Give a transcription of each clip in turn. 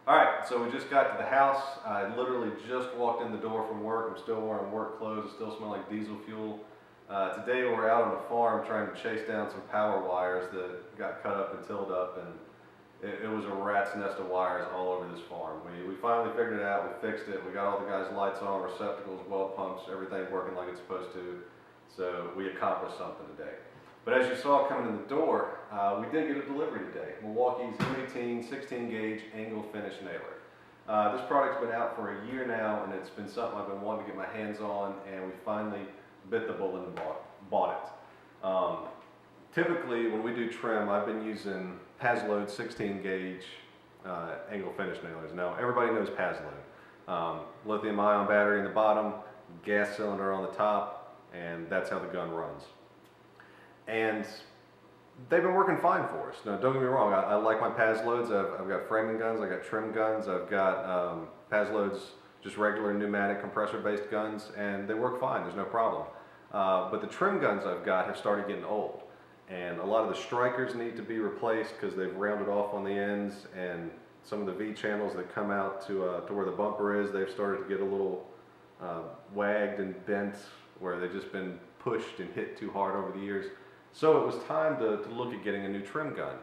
Alright, so we just got to the house. I literally just walked in the door from work. I'm still wearing work clothes. It still smell like diesel fuel. Today we're out on the farm trying to chase down some power wires that got cut up and tilled up, and it was a rat's nest of wires all over this farm. We finally figured it out. We fixed it. We got all the guys' lights on, receptacles, well pumps, everything working like it's supposed to. So we accomplished something today. But as you saw coming in the door, we did get a delivery today. Milwaukee's M18 16 gauge angle finish nailer. This product's been out for a year now, and it's been something I've been wanting to get my hands on, and we finally bit the bullet and bought it. Typically, when we do trim, I've been using Paslode 16 gauge angle finish nailers. Now, everybody knows Paslode. Lithium ion battery in the bottom, gas cylinder on the top, and that's how the gun runs. And they've been working fine for us. Now, don't get me wrong, I like my Paslodes. I've got framing guns, I've got trim guns, I've got Paslodes, just regular pneumatic compressor-based guns, and they work fine, there's no problem. But the trim guns I've got have started getting old. And a lot of the strikers need to be replaced because they've rounded off on the ends, and some of the V-channels that come out to where the bumper is, they've started to get a little wagged and bent, where they've just been pushed and hit too hard over the years. So it was time to look at getting a new trim gun.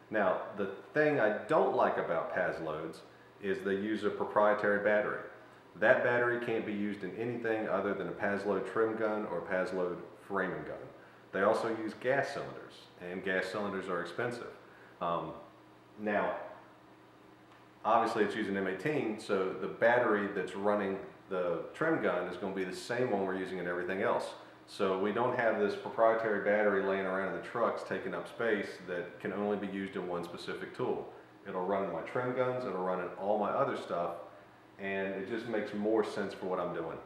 Now, the thing I don't like about Paslodes is they use a proprietary battery. That battery can't be used in anything other than a Paslode trim gun or a Paslode framing gun. They also use gas cylinders, and gas cylinders are expensive. Now, obviously it's using M18, so the battery that's running the trim gun is going to be the same one we're using in everything else. So we don't have this proprietary battery laying around in the trucks taking up space that can only be used in one specific tool. It'll run in my trim guns, it'll run in all my other stuff, and it just makes more sense for what I'm doing.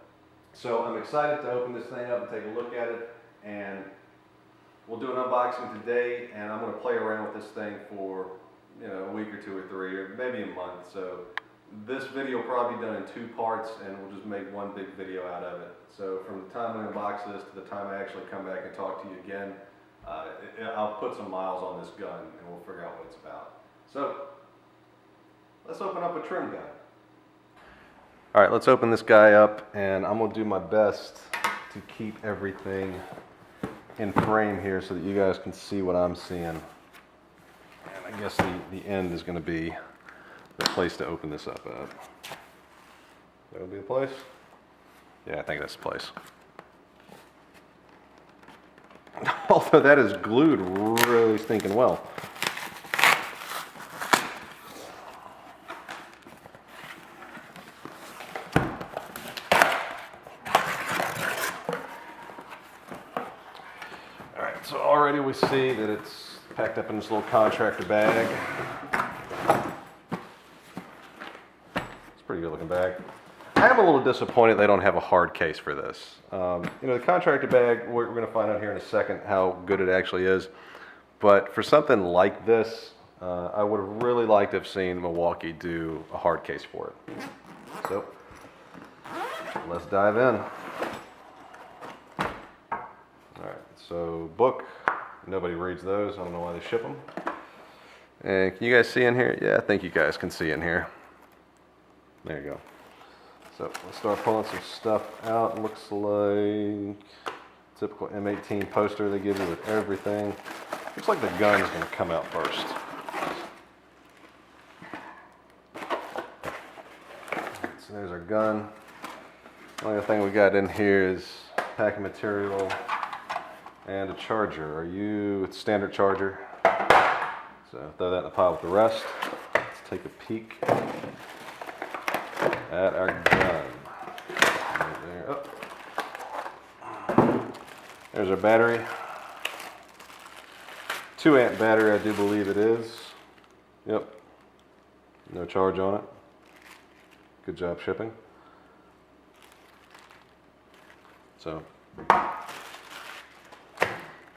So I'm excited to open this thing up and take a look at it, and we'll do an unboxing today, and I'm going to play around with this thing for a week or two or three, or maybe a month. So this video will probably be done in 2 parts, and we'll just make one big video out of it. So from the time I unbox this to the time I actually come back and talk to you again, I'll put some miles on this gun, and we'll figure out what it's about. So let's open up a trim gun. All right, let's open this guy up, and I'm going to do my best to keep everything in frame here so that you guys can see what I'm seeing. And I guess the end is going to be the place to open this up at. That'll be the place? Yeah, I think that's the place. Although that is glued really stinking well. Alright, so already we see that it's packed up in this little contractor bag. Pretty good looking bag. I am a little disappointed they don't have a hard case for this. The contractor bag, we're going to find out here in a second how good it actually is. But for something like this, I would have really liked to have seen Milwaukee do a hard case for it. So, let's dive in. Alright, so book. Nobody reads those. I don't know why they ship them. And can you guys see in here? Yeah, I think you guys can see in here. There you go. So let's start pulling some stuff out. Looks like typical M18 poster they give you with everything. Looks like the gun's going to come out first. So there's our gun. The only thing we got in here is packing material and a charger. It's standard charger. So throw that in the pile with the rest. Let's take a peek at our gun. Right there. Oh. There's our battery. 2 amp battery, I do believe it is. Yep. No charge on it. Good job shipping. So, in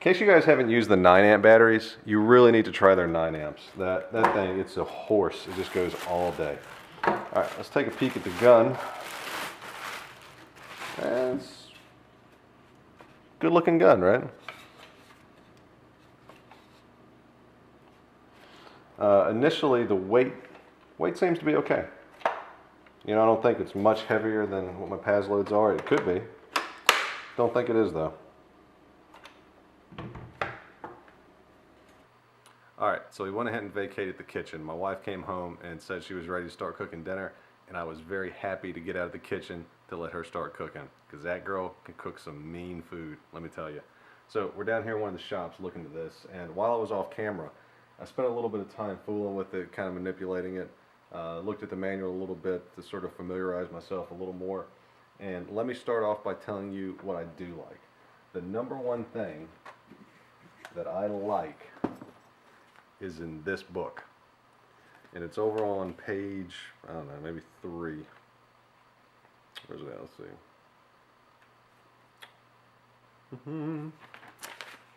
case you guys haven't used the 9 amp batteries, you really need to try their 9 amps. That thing, it's a horse. It just goes all day. Alright, let's take a peek at the gun. And it's a good looking gun, right? Initially, the weight Weight seems to be okay. You know, I don't think it's much heavier than what my Paz loads are. It could be. Don't think it is though. Alright, so we went ahead and vacated the kitchen. My wife came home and said she was ready to start cooking dinner, and I was very happy to get out of the kitchen to let her start cooking, because that girl can cook some mean food, let me tell you. So we're down here in one of the shops looking at this, and while I was off camera, I spent a little bit of time fooling with it, kind of manipulating it, looked at the manual a little bit to sort of familiarize myself a little more. And let me start off by telling you what I do like. The number one thing that I like is in this book. And it's over on page, I don't know, maybe 3. Where's it at? Let's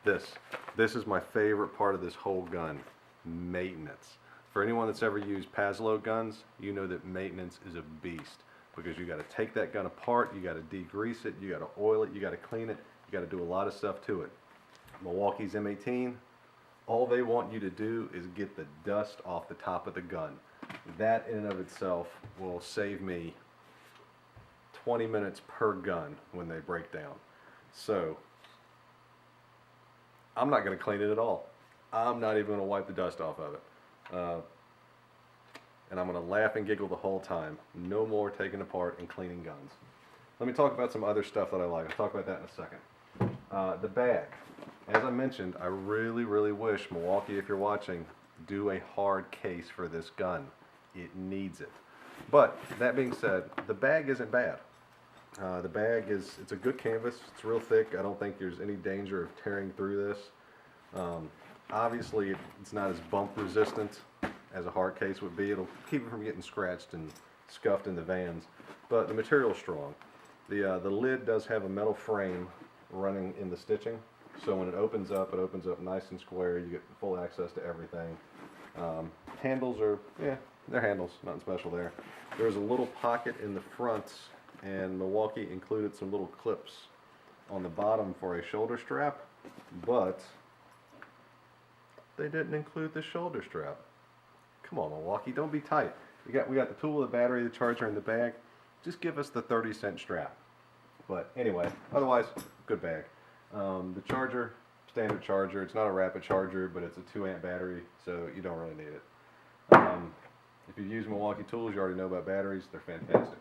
see. This is my favorite part of this whole gun, maintenance. For anyone that's ever used Pazload guns, you know that maintenance is a beast, because you got to take that gun apart, you got to degrease it, you got to oil it, you got to clean it, you got to do a lot of stuff to it. Milwaukee's M18, all they want you to do is get the dust off the top of the gun. That in and of itself will save me 20 minutes per gun when they break down. So I'm not going to clean it at all. I'm not even going to wipe the dust off of it. And I'm going to laugh and giggle the whole time. No more taking apart and cleaning guns. Let me talk about some other stuff that I like. I'll talk about that in a second. The bag. As I mentioned, I really, really wish, Milwaukee, if you're watching, do a hard case for this gun. It needs it. But, that being said, the bag isn't bad. The bag it's a good canvas. It's real thick. I don't think there's any danger of tearing through this. Obviously, it's not as bump resistant as a hard case would be. It'll keep it from getting scratched and scuffed in the vans. But the material's strong. The lid does have a metal frame running in the stitching. So when it opens up nice and square. You get full access to everything. Handles are, yeah, they're handles. Nothing special there. There's a little pocket in the front, and Milwaukee included some little clips on the bottom for a shoulder strap, but they didn't include the shoulder strap. Come on, Milwaukee, don't be tight. We got the tool, the battery, the charger, and the bag. Just give us the 30-cent strap. But anyway, otherwise, good bag. The charger, standard charger. It's not a rapid charger, but it's a 2-amp battery, so you don't really need it. If you've used Milwaukee tools, you already know about batteries. They're fantastic.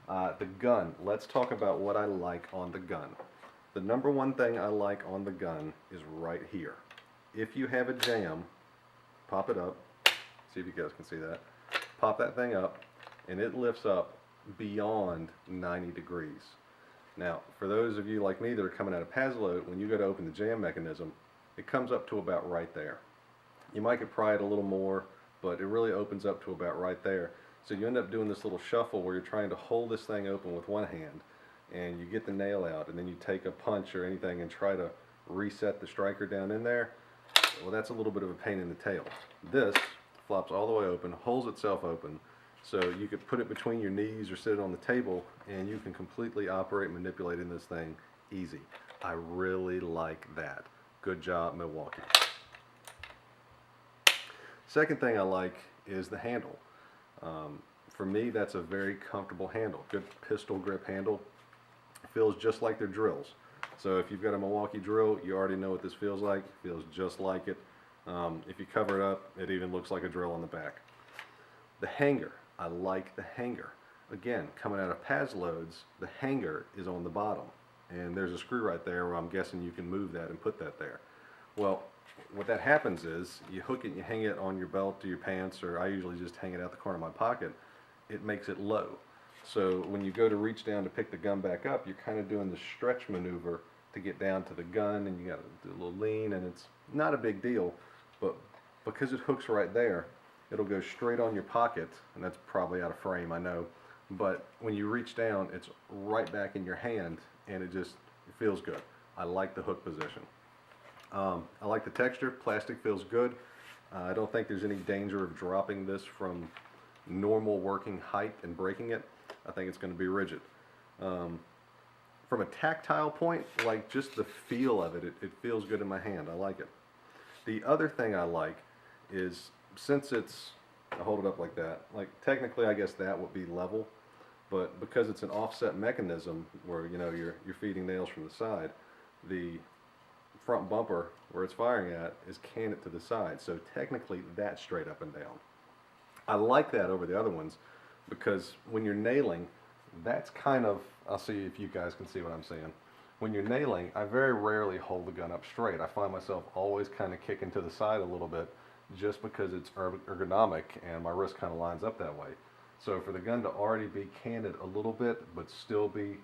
The gun. Let's talk about what I like on the gun. The number one thing I like on the gun is right here. If you have a jam, pop it up. See if you guys can see that. Pop that thing up, and it lifts up beyond 90 degrees. Now, for those of you like me that are coming out of Pazload, when you go to open the jam mechanism, it comes up to about right there. You might could pry it a little more, but it really opens up to about right there. So you end up doing this little shuffle where you're trying to hold this thing open with one hand, and you get the nail out, and then you take a punch or anything and try to reset the striker down in there. Well, that's a little bit of a pain in the tail. This flops all the way open, holds itself open, so you could put it between your knees or sit it on the table, and you can completely operate manipulating this thing easy. I really like that. Good job, Milwaukee. Second thing I like is the handle. For me, that's a very comfortable handle. Good pistol grip handle. It feels just like their drills. So if you've got a Milwaukee drill, you already know what this feels like. It feels just like it. If you cover it up, it even looks like a drill on the back. The hanger. I like the hanger. Again, coming out of Pazloads, the hanger is on the bottom. And there's a screw right there where I'm guessing you can move that and put that there. Well, what that happens is you hook it and you hang it on your belt or your pants, or I usually just hang it out the corner of my pocket. It makes it low. So when you go to reach down to pick the gun back up, you're kind of doing the stretch maneuver to get down to the gun, and you got to do a little lean, and it's not a big deal, but because it hooks right there, it'll go straight on your pocket, and that's probably out of frame, I know, but when you reach down, it's right back in your hand, and it feels good. I like the hook position. I like the texture. Plastic feels good. I don't think there's any danger of dropping this from normal working height and breaking it. I think it's going to be rigid. From a tactile point, like just the feel of it, it feels good in my hand. I like it. The other thing I like is, since it's I hold it up like that. Like technically, I guess that would be level, but because it's an offset mechanism where you're feeding nails from the side, the front bumper where it's firing at is canted to the side. So technically, that's straight up and down. I like that over the other ones because when you're nailing, that's kind of, I'll see if you guys can see what I'm saying. When you're nailing, I very rarely hold the gun up straight. I find myself always kind of kicking to the side a little bit just because it's ergonomic and my wrist kind of lines up that way. So for the gun to already be canted a little bit but still be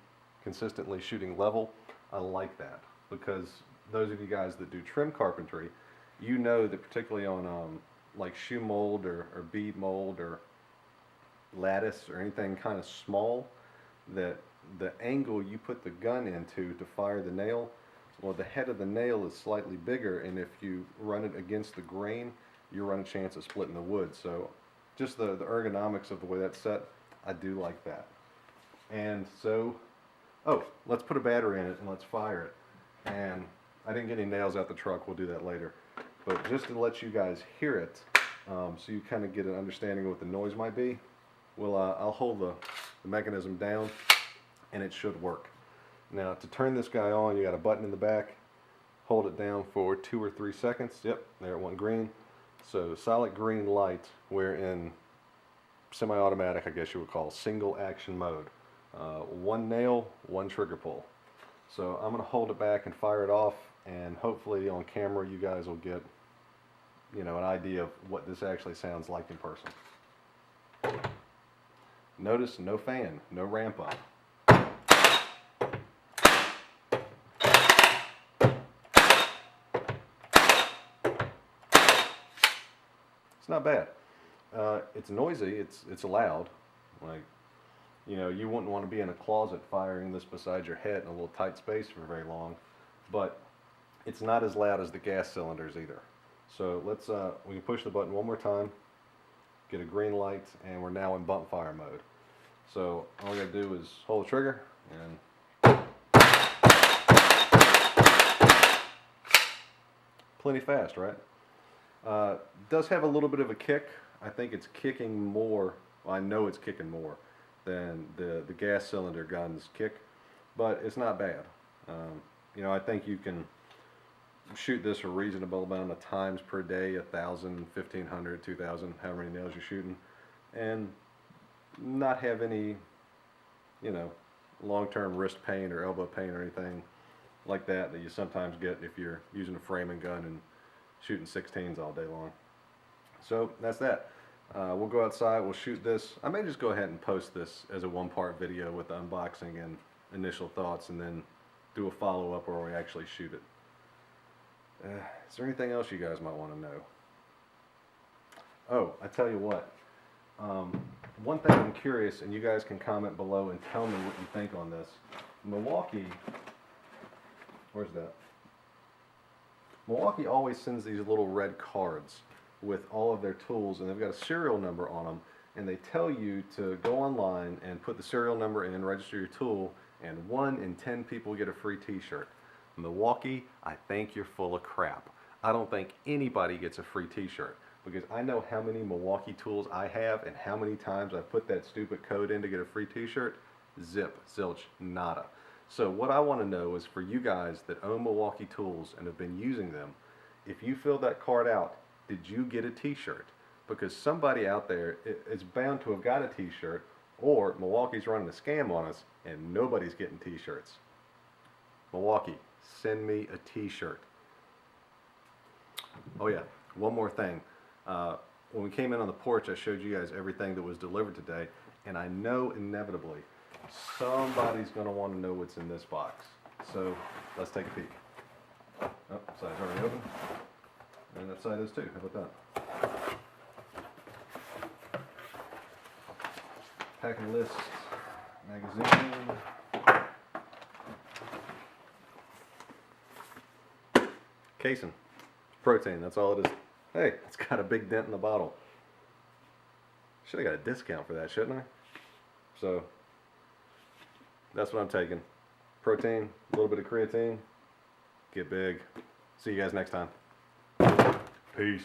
consistently shooting level, I like that because those of you guys that do trim carpentry, you know that particularly on like shoe mold or bead mold or lattice or anything kind of small, that the angle you put the gun into to fire the nail, well, the head of the nail is slightly bigger, and if you run it against the grain, you run a chance of splitting the wood. So just the ergonomics of the way that's set, I do like that. And so, oh, let's put a battery in it and let's fire it. And I didn't get any nails out the truck, we'll do that later. But just to let you guys hear it, so you kind of get an understanding of what the noise might be, well, I'll hold the mechanism down and it should work. Now to turn this guy on, you got a button in the back, hold it down for 2 or 3 seconds, yep, there it went green. So solid green light, we're in semi-automatic, I guess you would call, single action mode. One nail, one trigger pull. So I'm going to hold it back and fire it off, and hopefully on camera you guys will get an idea of what this actually sounds like in person. Notice no fan, no ramp up. It's not bad. It's noisy, it's loud. Like, you wouldn't want to be in a closet firing this beside your head in a little tight space for very long, but it's not as loud as the gas cylinders either. So let's, we can push the button one more time, get a green light, and we're now in bump fire mode. So all we gotta do is hold the trigger and plenty fast, right? Does have a little bit of a kick. I think it's kicking more, well, I know it's kicking more than the gas cylinder guns kick, but it's not bad. I think you can shoot this a reasonable amount of times per day, 1,000, 1,500, 2,000, however many nails you're shooting, and not have any, long-term wrist pain or elbow pain or anything like that you sometimes get if you're using a framing gun and shooting 16s all day long. So that's that. We'll go outside, we'll shoot this. I may just go ahead and post this as a one-part video with the unboxing and initial thoughts, and then do a follow-up where we actually shoot it. Is there anything else you guys might want to know? Oh, I tell you what. One thing I'm curious, and you guys can comment below and tell me what you think on this. Milwaukee, where's that? Milwaukee always sends these little red cards with all of their tools, and they've got a serial number on them, and they tell you to go online and put the serial number in, register your tool, and 1 in 10 people get a free t-shirt. Milwaukee, I think you're full of crap. I don't think anybody gets a free t-shirt, because I know how many Milwaukee tools I have and how many times I've put that stupid code in to get a free t-shirt. Zip, zilch, nada. So what I want to know is, for you guys that own Milwaukee tools and have been using them, if you filled that card out, did you get a t-shirt? Because somebody out there is bound to have got a t-shirt, or Milwaukee's running a scam on us and nobody's getting t-shirts. Milwaukee, send me a t-shirt. Oh yeah, one more thing. When we came in on the porch, I showed you guys everything that was delivered today, and I know inevitably somebody's going to want to know what's in this box. So let's take a peek. Oh, side's already open. And that side is too. How about that? Packing list, magazine. Casing. Protein, that's all it is. Hey, it's got a big dent in the bottle. Should have got a discount for that, shouldn't I? So, that's what I'm taking. Protein, a little bit of creatine. Get big. See you guys next time. Peace.